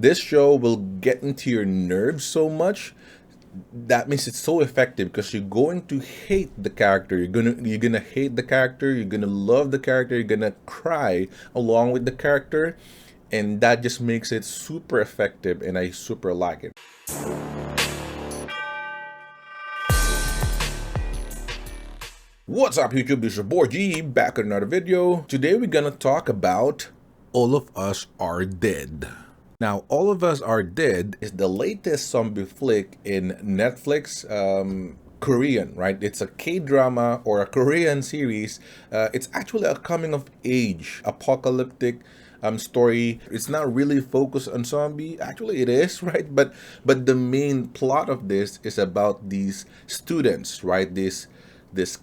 this show will get into your nerves so much. That means it's so effective because you're going to hate the character. You're gonna hate the character. You're gonna love the character. You're gonna cry along with the character, and that just makes it super effective. And I super like it. What's up, YouTube? This is your boy G back with another video. Today we're gonna talk about All of Us Are Dead. Now, All of Us Are Dead is the latest zombie flick in Netflix, Korean, right? It's a K-drama or a Korean series. It's actually a coming-of-age apocalyptic story. It's not really focused on zombie. Actually, it is, right? But the main plot of this is about these students, right? These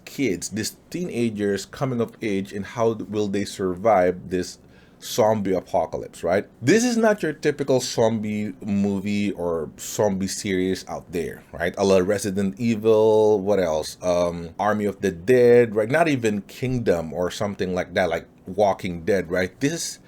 kids, these teenagers coming of age, and how will they survive this zombie apocalypse, right? This is not your typical zombie movie or zombie series out there, right? A la Resident Evil, what else? Army of the Dead, right? Not even Kingdom or something like that, like Walking Dead, right? This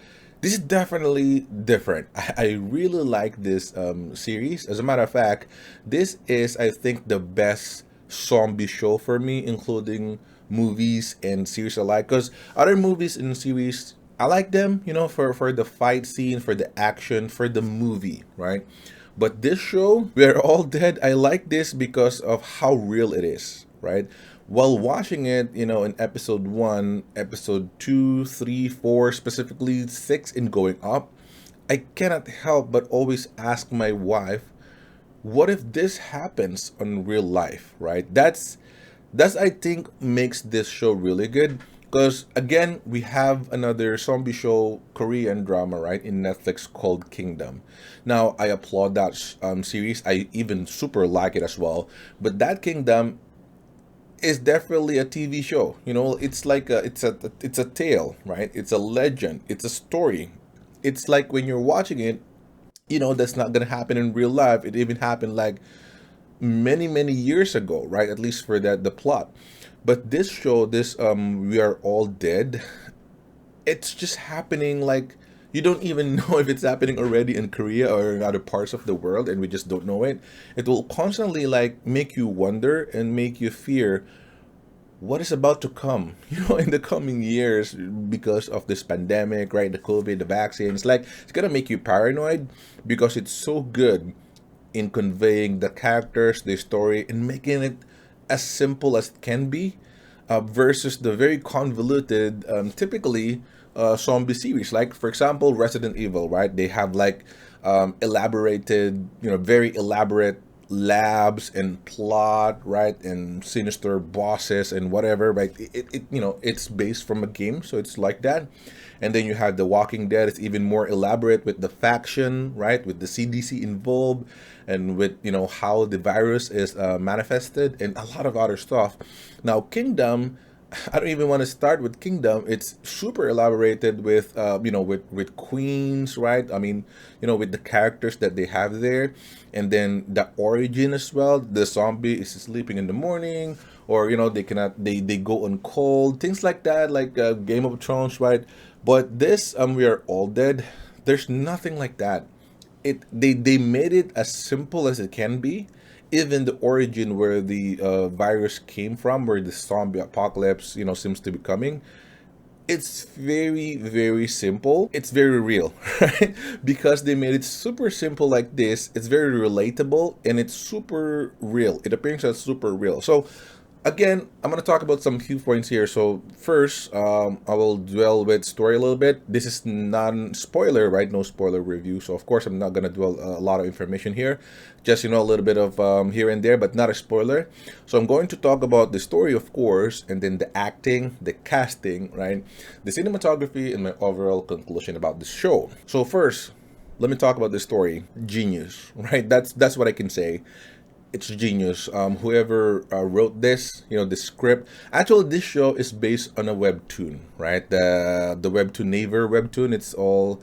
is definitely different. I really like this series. As a matter of fact, this is, I think, the best zombie show for me, including movies and series alike. Because other movies and series, I like them, for the fight scene, for the action, for the movie, right? But this show, We Are All Dead, I like this because of how real it is, right? While watching it, in episode 1, episode 2, 3, 4, specifically 6 and going up, I cannot help but always ask my wife, what if this happens on real life, right? That's I think makes this show really good, because again, we have another zombie show, Korean drama, right, in Netflix called Kingdom. Now, I applaud that series. I even super like it as well. But that Kingdom is definitely a TV show. It's like it's a tale, right? It's a legend. It's a story. It's like when you're watching it, that's not gonna happen in real life. It even happened like many years ago, right? At least for the plot. But this show, this We Are All Dead, it's just happening like you don't even know if it's happening already in Korea or in other parts of the world, and we just don't know it. It will constantly like make you wonder and make you fear what is about to come, in the coming years because of this pandemic, right? The COVID, the vaccines. Like, it's gonna make you paranoid because it's so good in conveying the characters, the story, and making it as simple as it can be, versus the very convoluted, typically zombie series. Like, for example, Resident Evil, right? They have like elaborated, very elaborate labs and plot, right, and sinister bosses and whatever, right? It's based from a game, so it's like that. And then you have The Walking Dead. It's even more elaborate with the faction, right, with the CDC involved, and with how the virus is manifested, and a lot of other stuff. Now, Kingdom, I don't even want to start with Kingdom. It's super elaborated with, with queens, right? I mean, with the characters that they have there, and then the origin as well. The zombie is sleeping in the morning, or they go on cold, things like that, like Game of Thrones, right? But this, We Are All Dead, there's nothing like that. They made it as simple as it can be. Even the origin where the virus came from, where the zombie apocalypse seems to be coming, it's very simple. It's very real, right? Because they made it super simple like this. It's very relatable, and it's super real. It appears as super real. So again, I'm going to talk about some few points here. So first, I will dwell with story a little bit. This is non-spoiler, right? No spoiler review. So of course, I'm not going to dwell a lot of information here. Just, a little bit of here and there, but not a spoiler. So I'm going to talk about the story, of course, and then the acting, the casting, right? The cinematography, and my overall conclusion about the show. So first, let me talk about the story. Genius, right? That's what I can say. It's genius. Whoever wrote this, the script. Actually, this show is based on a webtoon, right? The webtoon Naver webtoon. It's all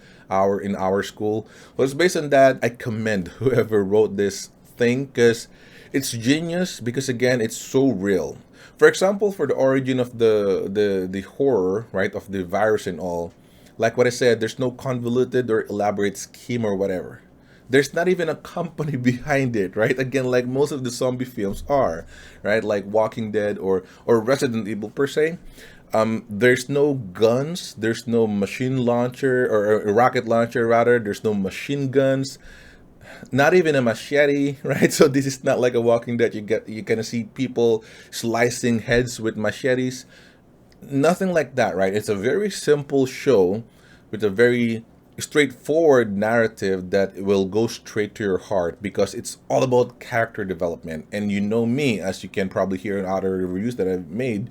in our school. So it's based on that. I commend whoever wrote this thing, because it's genius. Because again, it's so real. For example, for the origin of the horror, right, of the virus and all, like what I said, there's no convoluted or elaborate scheme or whatever. There's not even a company behind it, right? Again, like most of the zombie films are, right? Like Walking Dead or Resident Evil per se. There's no guns, there's no machine launcher or a rocket launcher rather. There's no machine guns, not even a machete, right? So this is not like a Walking Dead. You gonna see people slicing heads with machetes. Nothing like that, right? It's a very simple show with a very straightforward narrative that will go straight to your heart because it's all about character development. And you know me, as you can probably hear in other reviews that I've made,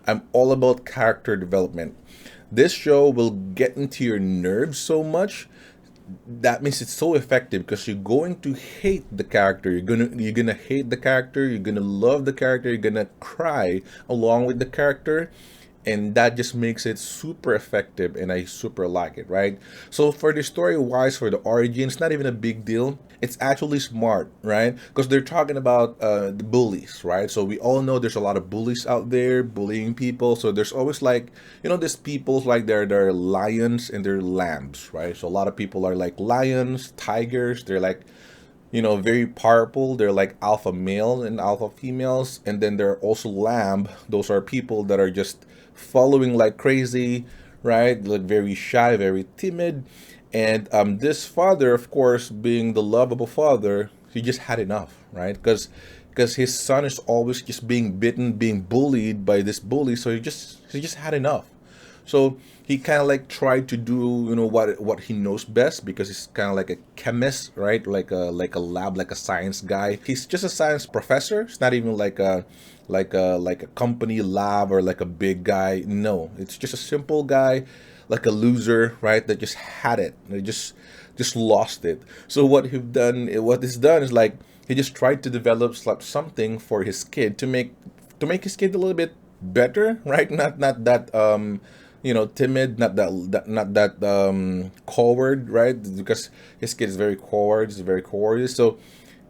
I'm all about character development. This show will get into your nerves so much. That means it's so effective because you're going to hate the character. You're gonna hate the character. You're gonna love the character. You're gonna cry along with the character, and that just makes it super effective. And I super like it, right? So for the story wise, for the origin, it's not even a big deal. It's actually smart, right? Because they're talking about the bullies, right? So we all know there's a lot of bullies out there bullying people. So there's always like, these people like they're lions and they're lambs, right? So a lot of people are like lions, tigers. They're like, very powerful. They're like alpha male and alpha females. And then there are also lamb. Those are people that are just following like crazy, right? Like very shy, very timid. And this father, of course, being the lovable father, he just had enough, right? Because his son is always just being bitten, being bullied by this bully. So he just had enough. So he kind of like tried to do what he knows best because he's kind of like a chemist, right? Like a lab, like a science guy. He's just a science professor. It's not even like a company lab or like a big guy. No, it's just a simple guy, like a loser, right? That just had it. They just lost it. So what he's done is like he just tried to develop something for his kid to make his kid a little bit better, right? Not that timid, not that coward, right? Because his kid is very coward, is very cowardice. So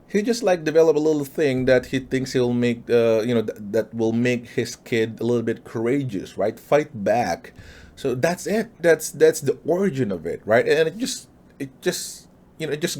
he just like develop a little thing that he thinks he'll make that will make his kid a little bit courageous, right? Fight back. So that's it. That's the origin of it, right? And it just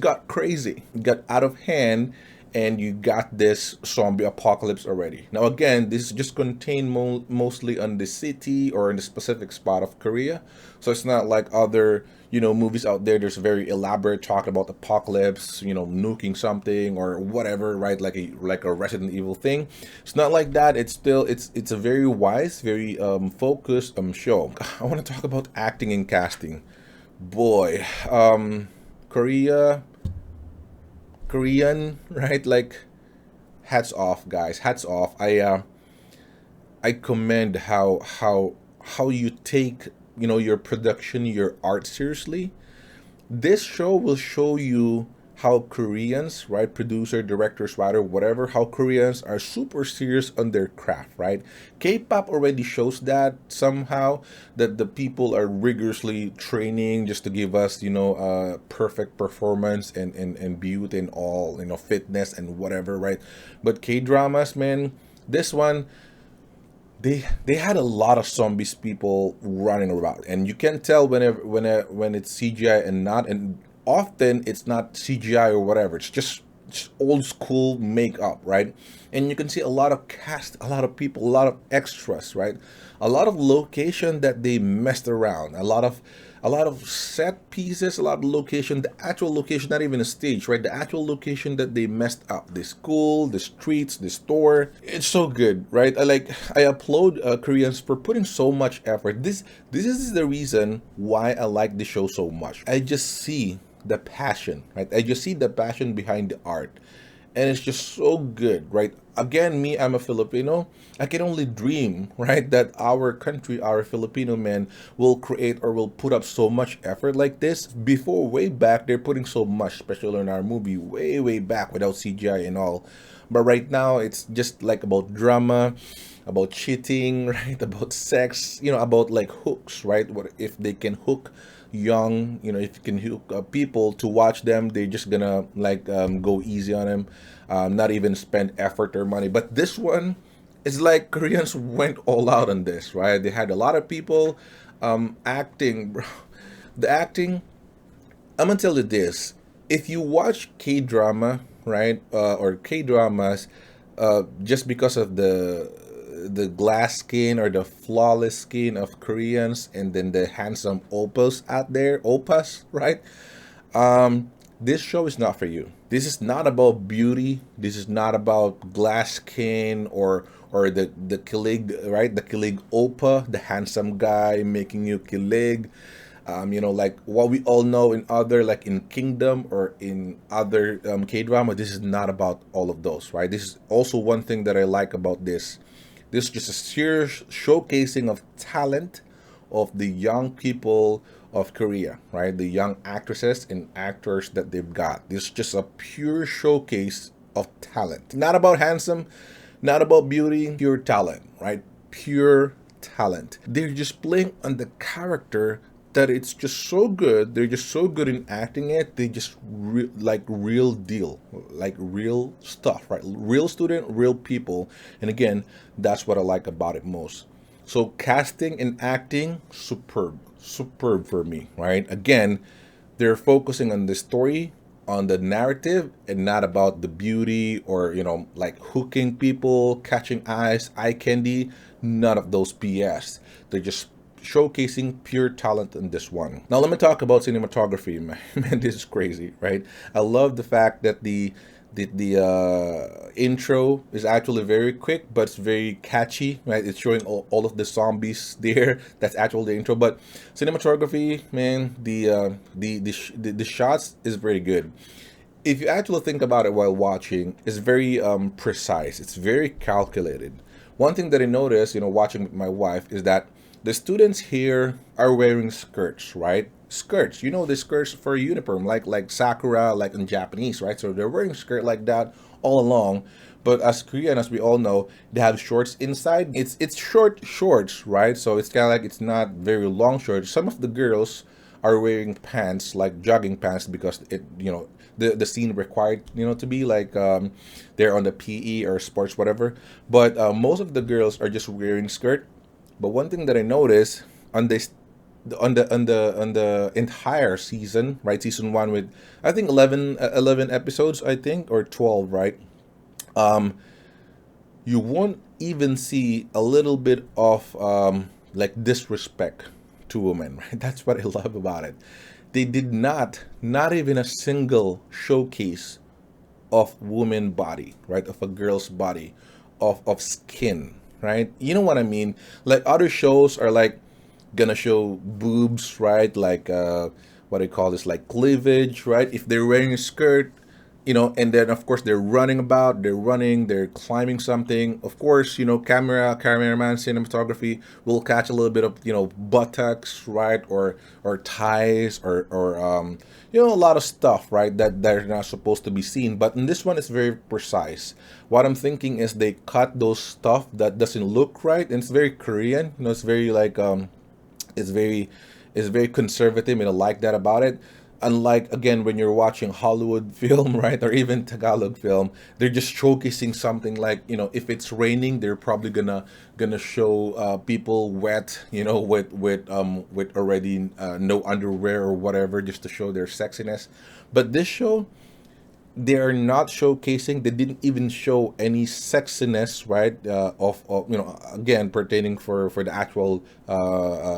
got crazy. It got out of hand, and you got this zombie apocalypse already. Now again, this is just contained mostly on the city or in the specific spot of Korea. So it's not like other movies out there. There's a very elaborate talk about apocalypse, nuking something or whatever, right? Like a Resident Evil thing. It's not like that. It's a very wise, very focused show. I want to talk about acting and casting. Boy, Korea, Korean, right? Like, hats off, guys. Hats off. I commend how you take your production, your art seriously. This show will show you how Koreans, right, producer, directors, writer, whatever, how Koreans are super serious on their craft, right? K-pop already shows that somehow, that the people are rigorously training just to give us, perfect performance and beauty and all, fitness and whatever, right? But K-dramas, man, this one, they had a lot of zombies people running around, and you can tell when it's CGI and not, and often it's not CGI or whatever. It's just old school makeup, right? And you can see a lot of cast, a lot of people, a lot of extras, right? A lot of location that they messed around, a lot of set pieces, a lot of location, the actual location, not even a stage, right? The actual location that they messed up, the school, the streets, the store. It's so good, right? I applaud Koreans for putting so much effort. This is the reason why I like the show so much. I just see the passion, right? I just see the passion behind the art, and it's just so good, right? Again, me, I'm a Filipino. I can only dream, right, that our country, our Filipino men will create or will put up so much effort like this. Before, way back, they're putting so much, especially in our movie, way back without CGI and all. But right now, it's just like about drama, about cheating, right, about sex, about like hooks, right? What if they can hook young, if you can hook people to watch them, they're just gonna like go easy on them, not even spend effort or money. But this one, it's like Koreans went all out on this, right? They had a lot of people acting, bro. The acting, I'm gonna tell you this. if you watch K-drama, right, or K-dramas, just because of the glass skin or the flawless skin of Koreans, and then the handsome oppas out there, oppas, right? This show is not for you. This is not about beauty. This is not about glass skin or the kilig, right? The kilig oppa, the handsome guy making you kilig. Like what we all know in other, like in Kingdom or in other K drama. This is not about all of those, right? This is also one thing that I like about this. This is just a serious showcasing of talent of the young people of Korea, right? The young actresses and actors that they've got. This is just a pure showcase of talent. Not about handsome, not about beauty, pure talent, right? Pure talent. They're just playing on the character that it's just so good. They're just so good in acting it. They just like real deal, like real stuff, right? Real student, real people. And again, that's what I like about it most. So casting and acting, superb, superb for me, right? Again, they're focusing on the story, on the narrative, and not about the beauty or like hooking people, catching eyes, eye candy. None of those BS. They're just showcasing pure talent in this one. Now let me talk about cinematography, man. Man, this is crazy, right? I love the fact that the intro is actually very quick, but it's very catchy, right? It's showing all of the zombies there. That's actually the intro. But cinematography, man, the shots is very good. If you actually think about it while watching, it's very precise. It's very calculated. One thing that I noticed, watching with my wife, is that the students here are wearing skirts, right? Skirts, the skirts for a uniform, like Sakura, like in Japanese, right? So they're wearing skirt like that all along. But as Korean, as we all know, they have shorts inside. It's short shorts, right? So it's kind of like it's not very long shorts. Some of the girls are wearing pants like jogging pants because the scene required to be like they're on the PE or sports whatever. But most of the girls are just wearing skirt. But one thing that I noticed on this on the entire season, right? Season 1 with I think 11 episodes, I think, or 12, right? You won't even see a little bit of like disrespect to women, right? That's what I love about it. They did not even a single showcase of woman body, right? Of a girl's body, of skin, right? You know what I mean? Like other shows are like gonna show boobs, right? Like what do you call this? Like cleavage, right? If they're wearing a skirt, and then of course they're running about, they're running, they're climbing something. Of course, cameraman, cinematography will catch a little bit of buttocks, right, or thighs, or a lot of stuff, right, that they're not supposed to be seen. But in this one, it's very precise. What I'm thinking is they cut those stuff that doesn't look right, and it's very Korean. It's very like it's very it's very conservative, and I like that about it. Unlike again when you're watching Hollywood film, right, or even Tagalog film, they're just showcasing something like if it's raining, they're probably gonna show people wet, with already no underwear or whatever, just to show their sexiness. But this show, they are not showcasing. They didn't even show any sexiness, right? Of again pertaining for the actual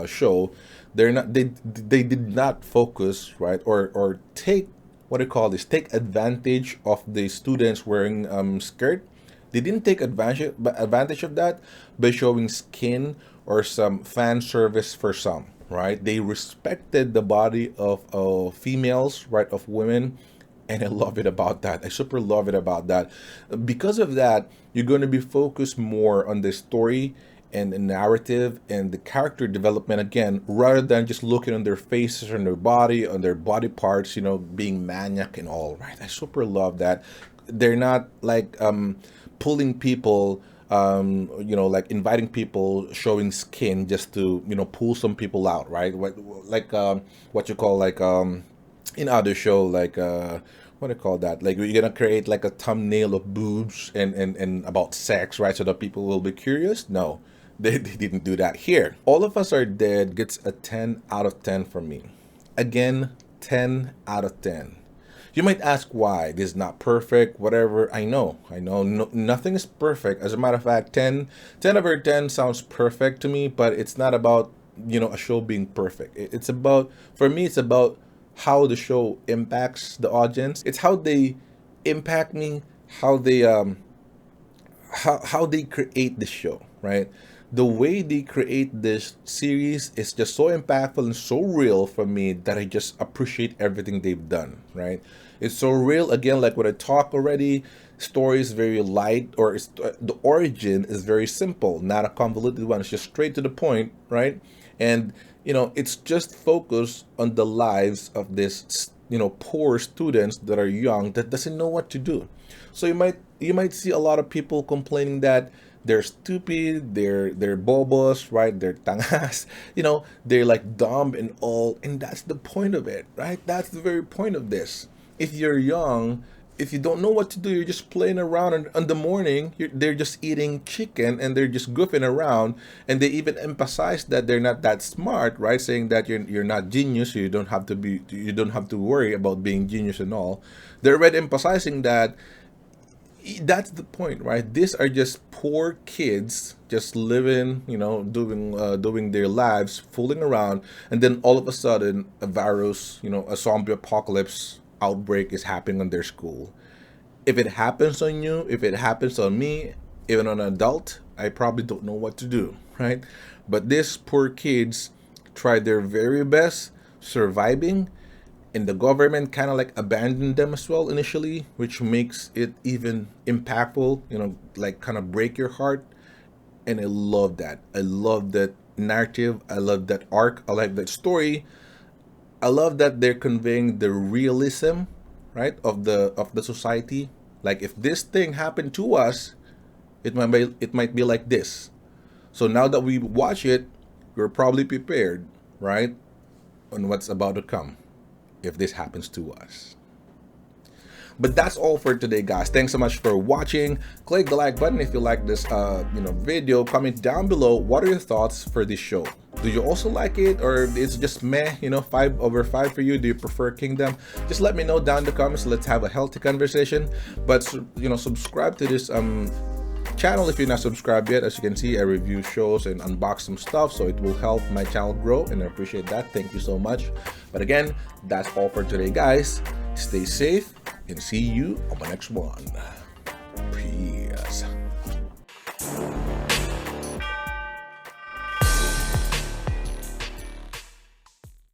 show. They're not. They did not focus, right, or take what do you call this? Take advantage of the students wearing skirt. They didn't take advantage of that by showing skin or some fan service for some, right? They respected the body of females, right, of women, and I love it about that. I super love it about that. Because of that, you're going to be focused more on the story and the narrative and the character development again, rather than just looking on their faces, on their body, on their body parts, being maniac and all, right? I super love that. They're not like pulling people, like inviting people showing skin just to, pull some people out, right? What you call like in other show like what do you call that, like you're gonna create like a thumbnail of boobs and about sex, right, so that people will be curious. No, they didn't do that here. All of Us Are Dead gets a 10 out of 10 from me. Again, 10 out of 10. You might ask why this is not perfect, whatever. I know, nothing is perfect. As a matter of fact, 10 over 10 sounds perfect to me, but it's not about, a show being perfect. It's about, for me, it's about how the show impacts the audience. It's how they impact me, how they how they create the show, right? The way they create this series is just so impactful and so real for me that I just appreciate everything they've done, right? It's so real, again, like what I talked already. Story is very light, or the origin is very simple, not a convoluted one. It's just straight to the point, right? And it's just focused on the lives of this poor students that are young that doesn't know what to do. So you might see a lot of people complaining that they're stupid, they're bobos, right? They're tangas, they're like dumb and all, and that's the point of it, right? That's the very point of this. If you're young, if you don't know what to do, you're just playing around, and in the morning they're just eating chicken and they're just goofing around, and they even emphasize that they're not that smart, right? Saying that you're not genius, so you don't have to worry about being genius and all. They're already emphasizing that. That's the point, right? These are just poor kids just living, doing their lives, fooling around, and then all of a sudden a virus, a zombie apocalypse outbreak is happening on their school. If it happens on you, if it happens on me, even on an adult, I probably don't know what to do, right? But these poor kids tried their very best surviving, and the government kind of like abandoned them as well initially, which makes it even impactful, like kind of break your heart. And I love that. I love that narrative. I love that arc. I like that story. I love that they're conveying the realism, right, of the society. Like, if this thing happened to us, it might be like this. So now that we watch it, we're probably prepared, right, on what's about to come if this happens to us. But that's all for today, guys. Thanks so much for watching. Click the like button if you like this video. Comment down below, what are your thoughts for this show? Do you also like it, or it's just meh, 5 over 5 for you? Do you prefer Kingdom? Just let me know down in the comments. Let's have a healthy conversation. But subscribe to this channel if you're not subscribed yet. As you can see, I review shows and unbox some stuff, so it will help my channel grow, and I appreciate that. Thank you so much. But again, that's all for today, guys. Stay safe and see you on the next one.